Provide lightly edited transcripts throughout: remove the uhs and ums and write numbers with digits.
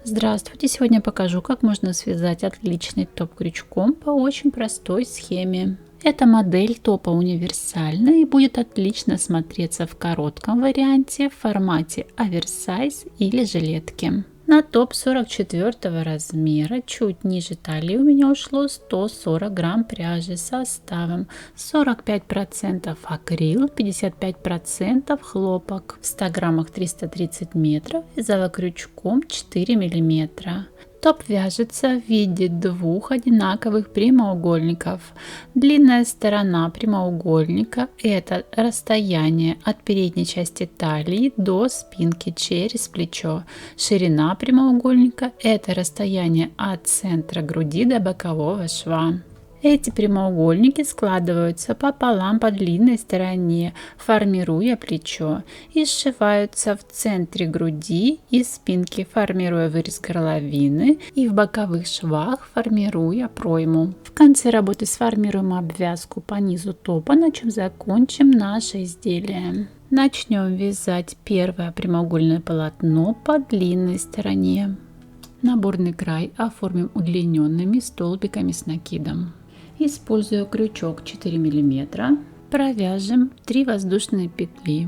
Здравствуйте! Сегодня покажу, как можно связать отличный топ крючком по очень простой схеме. Эта модель топа универсальна и будет отлично смотреться в коротком варианте в формате оверсайз или жилетки. На топ 44 размера, чуть ниже талии, у меня ушло 140 грамм пряжи с составом 45% акрил, 55% хлопок. В 100 граммах 330 метров, вязала крючком 4 миллиметра. Топ вяжется в виде двух одинаковых прямоугольников. Длинная сторона прямоугольника – это расстояние от передней части талии до спинки через плечо. Ширина прямоугольника – это расстояние от центра груди до бокового шва. Эти прямоугольники складываются пополам по длинной стороне, формируя плечо, и сшиваются в центре груди и спинки, формируя вырез горловины, и в боковых швах, формируя пройму. В конце работы сформируем обвязку по низу топа, на чем закончим наше изделие. Начнем вязать первое прямоугольное полотно по длинной стороне. Наборный край оформим удлиненными столбиками с накидом. Используя крючок 4 мм, провяжем 3 воздушные петли.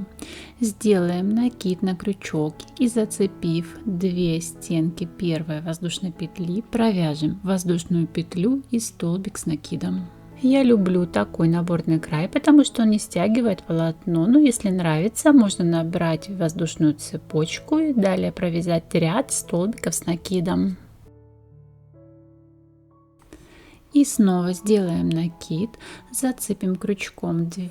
Сделаем накид на крючок и, зацепив 2 стенки первой воздушной петли, провяжем воздушную петлю и столбик с накидом. Я люблю такой наборный край, потому что он не стягивает полотно, но если нравится, можно набрать воздушную цепочку и далее провязать ряд столбиков с накидом. И снова сделаем накид, зацепим крючком 2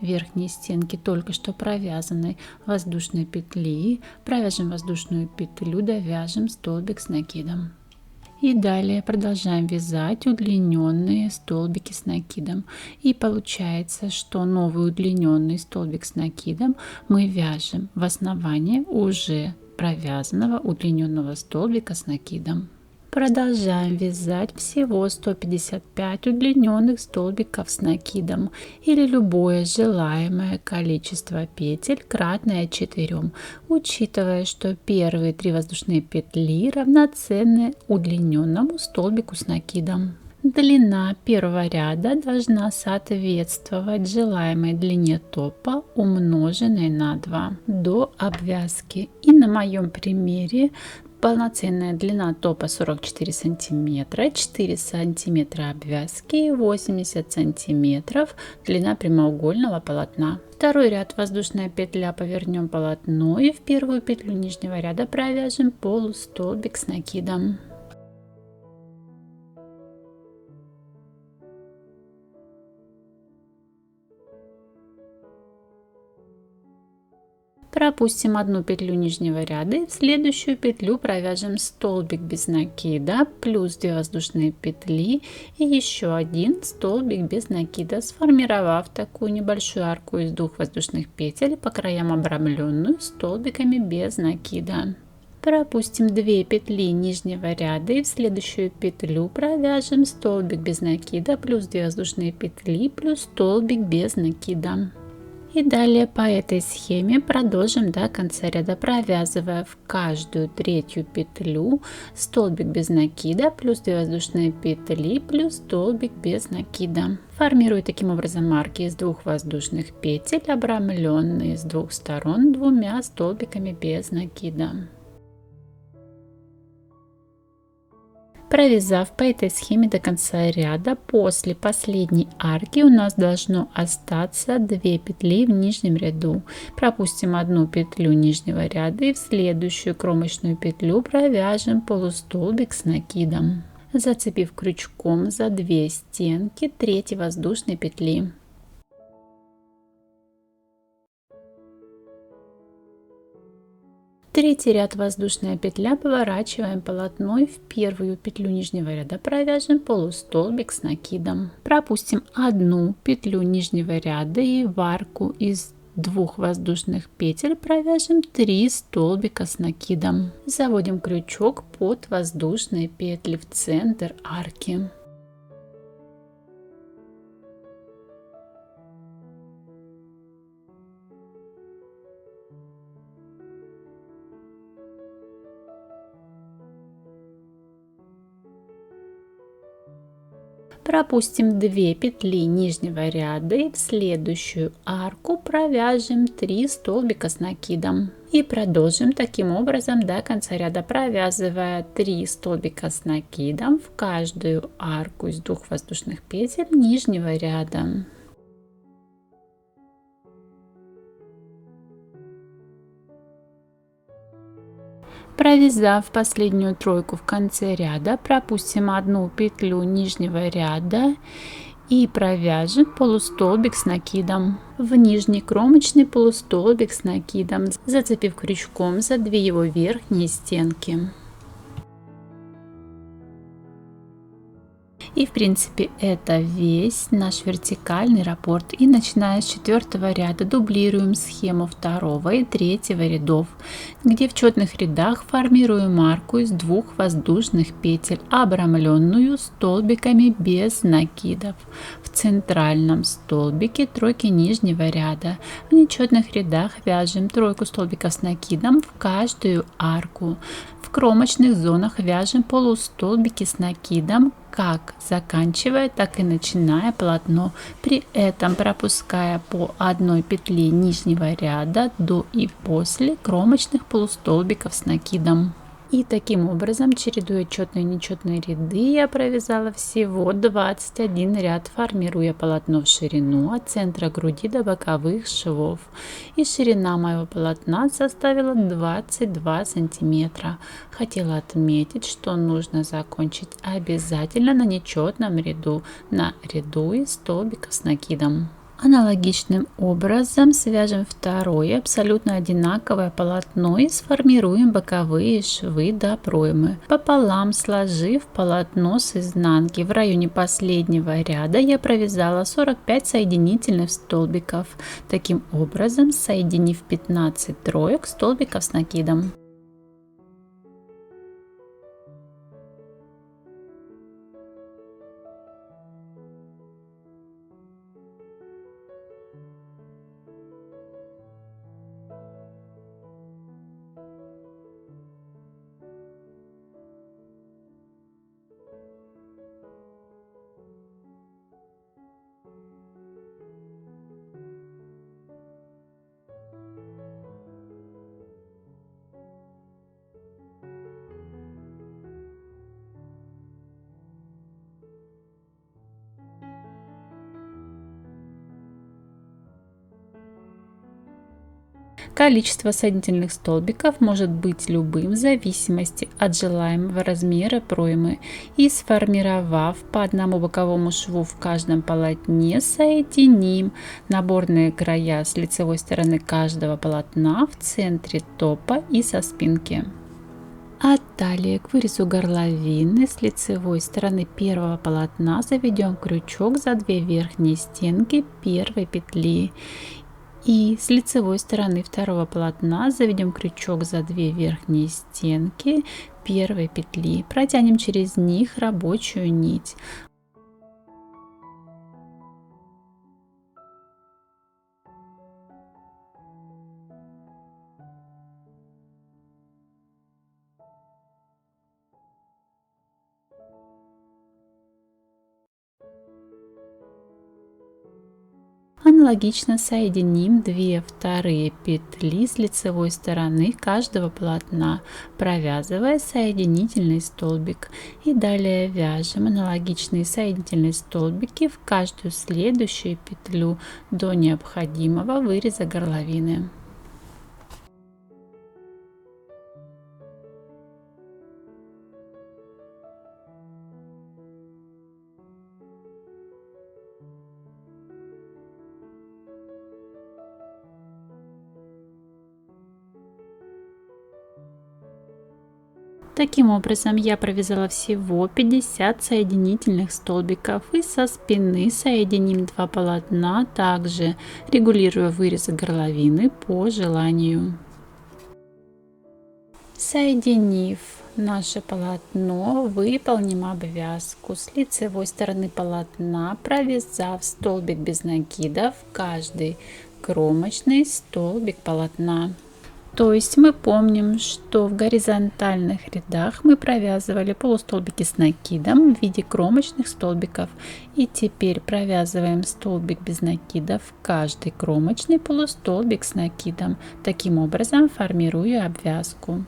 верхние стенки только что провязанной воздушной петли, провяжем воздушную петлю, довяжем столбик с накидом. И далее продолжаем вязать удлиненные столбики с накидом. И получается, что новый удлиненный столбик с накидом мы вяжем в основании уже провязанного удлиненного столбика с накидом. Продолжаем вязать всего 155 удлиненных столбиков с накидом или любое желаемое количество петель кратное 4, учитывая, что первые 3 воздушные петли равноценны удлиненному столбику с накидом. Длина первого ряда должна соответствовать желаемой длине топа, умноженной на 2 до обвязки. И на моем примере полноценная длина топа 44 сантиметра, 4 сантиметра обвязки и 80 сантиметров длина прямоугольного полотна. Второй ряд воздушная петля, повернем полотно и в первую петлю нижнего ряда провяжем полустолбик с накидом. Пропустим одну петлю нижнего ряда и в следующую петлю провяжем столбик без накида, плюс 2 воздушные петли и еще один столбик без накида, сформировав такую небольшую арку из 2 воздушных петель, по краям обрамленную столбиками без накида. Пропустим 2 петли нижнего ряда и в следующую петлю провяжем столбик без накида, плюс 2 воздушные петли, плюс столбик без накида. И далее по этой схеме продолжим до конца ряда, провязывая в каждую третью петлю столбик без накида, плюс 2 воздушные петли, плюс столбик без накида. Формирую таким образом арки из 2 воздушных петель, обрамленные с 2 сторон 2 столбиками без накида. Провязав по этой схеме до конца ряда, после последней арки у нас должно остаться 2 петли в нижнем ряду. Пропустим одну петлю нижнего ряда и в следующую кромочную петлю провяжем полустолбик с накидом, зацепив крючком за 2 стенки 3 воздушной петли. Третий ряд воздушная петля, поворачиваем полотно и в первую петлю нижнего ряда провяжем полустолбик с накидом. Пропустим одну петлю нижнего ряда и в арку из 2 воздушных петель провяжем 3 столбика с накидом. Заводим крючок под воздушные петли в центр арки. Пропустим 2 петли нижнего ряда и в следующую арку провяжем 3 столбика с накидом. И продолжим таким образом до конца ряда, провязывая 3 столбика с накидом в каждую арку из 2 воздушных петель нижнего ряда. Провязав последнюю тройку в конце ряда, пропустим 1 петлю нижнего ряда и провяжем полустолбик с накидом в нижний кромочный полустолбик с накидом, зацепив крючком за 2 его верхние стенки. И в принципе это весь наш вертикальный раппорт. И начиная с 4 ряда дублируем схему 2 и 3 рядов, где в четных рядах формируем арку из 2 воздушных петель, обрамленную столбиками без накидов. В центральном столбике тройки нижнего ряда. В нечетных рядах вяжем тройку столбиков с накидом в каждую арку. В кромочных зонах вяжем полустолбики с накидом, как заканчивая, так и начиная полотно, при этом пропуская по 1 петле нижнего ряда до и после кромочных полустолбиков с накидом. И таким образом, чередуя четные и нечетные ряды, я провязала всего 21 ряд, формируя полотно в ширину от центра груди до боковых швов. И ширина моего полотна составила 22 сантиметра. Хотела отметить, что нужно закончить обязательно на нечетном ряду, на ряду из столбиков с накидом. Аналогичным образом свяжем второе абсолютно одинаковое полотно и сформируем боковые швы до проймы. Пополам сложив полотно с изнанки, в районе последнего ряда я провязала 45 соединительных столбиков. Таким образом, соединив 15 троек столбиков с накидом. Количество соединительных столбиков может быть любым в зависимости от желаемого размера проймы. И сформировав по одному боковому шву в каждом полотне, соединим наборные края с лицевой стороны каждого полотна в центре топа и со спинки. От талии к вырезу горловины с лицевой стороны первого полотна заведем крючок за 2 верхние стенки первой петли. И с лицевой стороны второго полотна заведем крючок за 2 верхние стенки первой петли. Протянем через них рабочую нить. Аналогично соединим 2 вторые петли с лицевой стороны каждого полотна, провязывая соединительный столбик. И далее вяжем аналогичные соединительные столбики в каждую следующую петлю до необходимого выреза горловины. Таким образом, я провязала всего 50 соединительных столбиков, и со спины соединим 2 полотна, также регулируя вырезы горловины по желанию. Соединив наше полотно, выполним обвязку с лицевой стороны полотна, провязав столбик без накида в каждый кромочный столбик полотна. То есть мы помним, что в горизонтальных рядах мы провязывали полустолбики с накидом в виде кромочных столбиков. И теперь провязываем столбик без накида в каждый кромочный полустолбик с накидом, таким образом формируя обвязку.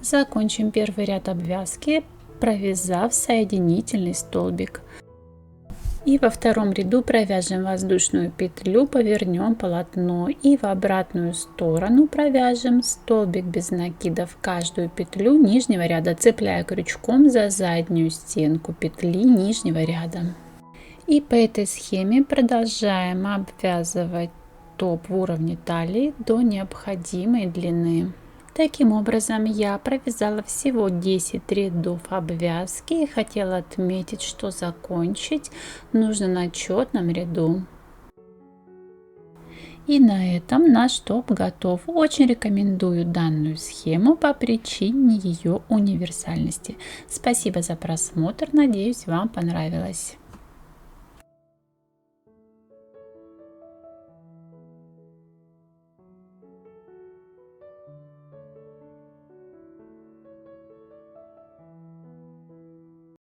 Закончим первый ряд обвязки, провязав соединительный столбик. И во втором ряду провяжем воздушную петлю, повернем полотно и в обратную сторону провяжем столбик без накида в каждую петлю нижнего ряда, цепляя крючком за заднюю стенку петли нижнего ряда. И по этой схеме продолжаем обвязывать топ в уровне талии до необходимой длины. Таким образом, я провязала всего 10 рядов обвязки и хотела отметить, что закончить нужно на четном ряду. И на этом наш топ готов. Очень рекомендую данную схему по причине ее универсальности. Спасибо за просмотр, надеюсь, вам понравилось.